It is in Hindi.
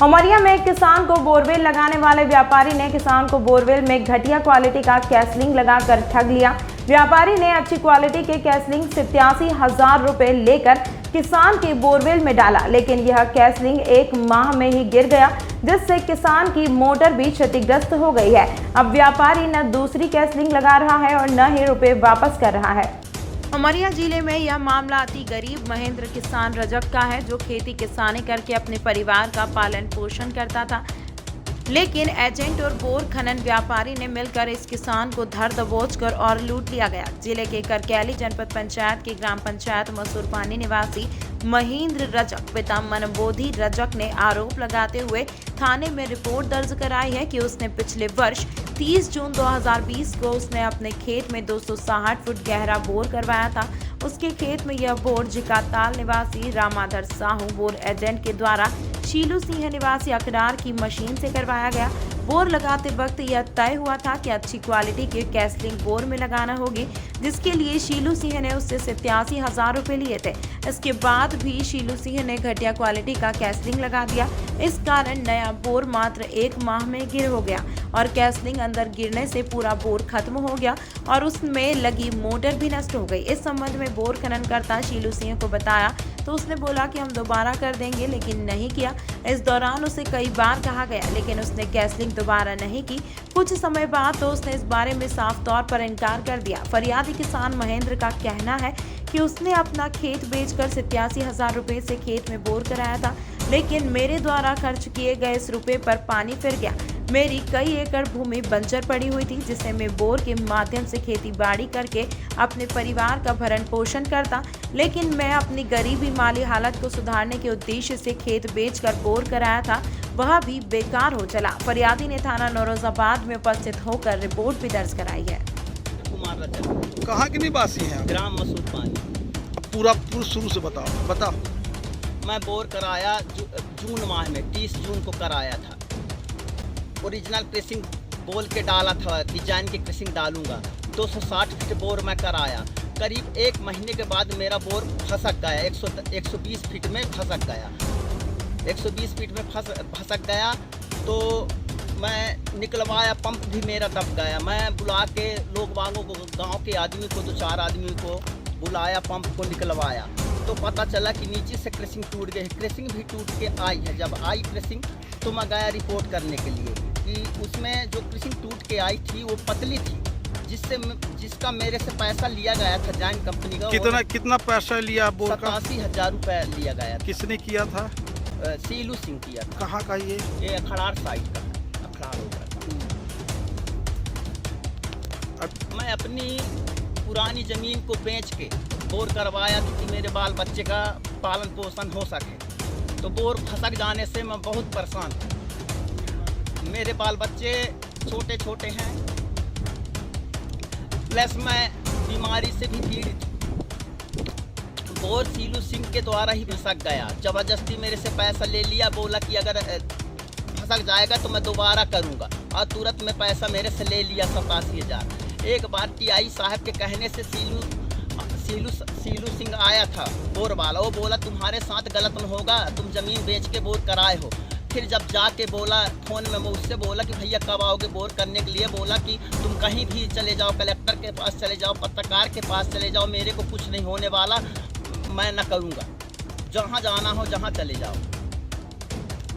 उमरिया में एक किसान को बोरवेल लगाने वाले व्यापारी ने किसान को बोरवेल में घटिया क्वालिटी का कैसलिंग लगाकर ठग लिया। व्यापारी ने अच्छी क्वालिटी के कैसलिंग 87,000 रुपए लेकर किसान के बोरवेल में डाला, लेकिन यह कैसलिंग 1 माह में ही गिर गया, जिससे किसान की मोटर भी क्षतिग्रस्त हो गई है। अब व्यापारी न दूसरी कैसलिंग लगा रहा है और न ही रुपए वापस कर रहा है। उमरिया जिले में यह मामला अति गरीब महेंद्र किसान रजक का है, जो खेती किसानी करके अपने परिवार का पालन पोषण करता था, लेकिन एजेंट और बोर खनन व्यापारी ने मिलकर इस किसान को धर दबोच कर और लूट लिया गया। जिले के करकैली जनपद पंचायत के ग्राम पंचायत मसूरपानी निवासी महेंद्र रजक पिता मनबोधी रजक ने आरोप लगाते हुए थाने में रिपोर्ट दर्ज कराई है कि उसने पिछले वर्ष 30 जून 2020 को उसने अपने खेत में 260 फुट गहरा बोर करवाया था। उसके खेत में यह बोर जिकाताल निवासी रामाधर साहू बोर एजेंट के द्वारा शीलू सिंह निवासी अकरार की मशीन से करवाया गया। बोर लगाते वक्त यह तय हुआ था कि अच्छी क्वालिटी के कैसलिंग बोर में लगाना होगी, जिसके लिए शीलू सिंह ने उससे 87,000 रुपए लिए थे। इसके बाद भी शीलू सिंह ने घटिया क्वालिटी का कैसलिंग लगा दिया। इस कारण नया बोर मात्र 1 माह में गिर हो गया और कैसलिंग अंदर गिरने से पूरा बोर खत्म हो गया और उसमें लगी मोटर भी नष्ट हो गई। इस संबंध में बोर खननकर्ता शीलू सिंह को बताया तो उसने बोला कि हम दोबारा कर देंगे, लेकिन नहीं किया। इस दौरान उसे कई बार कहा गया, लेकिन उसने कैसलिंग दोबारा नहीं की। कुछ समय बाद तो उसने इस बारे में साफ तौर पर इनकार कर दिया। फरियादी किसान महेंद्र का कहना है कि उसने अपना खेत बेचकर 87,000 रुपए से खेत में बोर कराया था, लेकिन मेरे द्वारा खर्च किए गए इस रुपए पर पानी फिर गया। मेरी कई एकड़ भूमि बंजर पड़ी हुई थी, जिसे मैं बोर के माध्यम से खेती बाड़ी करके अपने परिवार का भरण पोषण करता, लेकिन मैं अपनी गरीबी माली हालत को सुधारने के उद्देश्य से खेत बेचकर बोर कराया था, वह भी बेकार हो चला। फरियादी ने थाना नौरोजाबाद में उपस्थित होकर रिपोर्ट भी दर्ज कराई है। कुमार रजक कहाँ के निवासी हैं? ग्राम मसूरपानी। पूरा शुरू से बताओ। मैं बोर कराया जून माह में 30 जून को कराया था। ओरिजिनल क्रेसिंग बोल के डाला था, डिजाइन की क्रेसिंग डालूंगा। 260 फीट बोर मैं कराया। करीब 1 महीने के बाद मेरा बोर फंसक गया। 120 फीट में फंसक गया। 120 फीट में फंसक गया तो मैं निकलवाया, पंप भी मेरा दब गया। मैं बुला के लोग वालों को, गांव के आदमी को, 2-4 आदमी को बुलाया, पंप को निकलवाया तो पता चला कि नीचे से क्रेसिंग टूट गई। क्रेसिंग भी टूट के आई है। जब आई क्रेसिंग तो मैं गया रिपोर्ट करने के लिए कि उसमें जो क्रेसिंग टूट के आई थी वो पतली थी, जिसका मेरे से पैसा लिया गया था जैन कंपनी का। कितना पैसा लिया बोर का? 87,000 रुपये लिया गया था। किसने किया था? शीलू सिंह किया था। कहाँ का ये? अखड़ार साइड का, अखड़ार होगा। मैं अपनी पुरानी ज़मीन को बेच के बोर करवाया कि मेरे बाल बच्चे का पालन पोषण हो सके। तो बोर फंसक जाने से मैं बहुत परेशान हूँ। मेरे बाल बच्चे छोटे छोटे हैं, प्लस मैं बीमारी से भी पीड़ित हूँ। बोर शीलू सिंह के द्वारा ही फंसक गया। ज़बरदस्ती मेरे से पैसा ले लिया, बोला कि अगर फंसक जाएगा तो मैं दोबारा करूँगा, और तुरंत में पैसा मेरे से ले लिया 87,000। एक बार टीआई साहब के कहने से शीलू सिंह आया था बोर वाला। वो बोला तुम्हारे साथ गलत न होगा, तुम ज़मीन बेच के बोर कराए हो। फिर जब जाके बोला फ़ोन में, मैं उससे बोला कि भैया कब आओगे बोर करने के लिए? बोला कि तुम कहीं भी चले जाओ, कलेक्टर के पास चले जाओ, पत्रकार के पास चले जाओ, मेरे को कुछ नहीं होने वाला, मैं न करूँगा। जहाँ जाना हो जहाँ चले जाओ।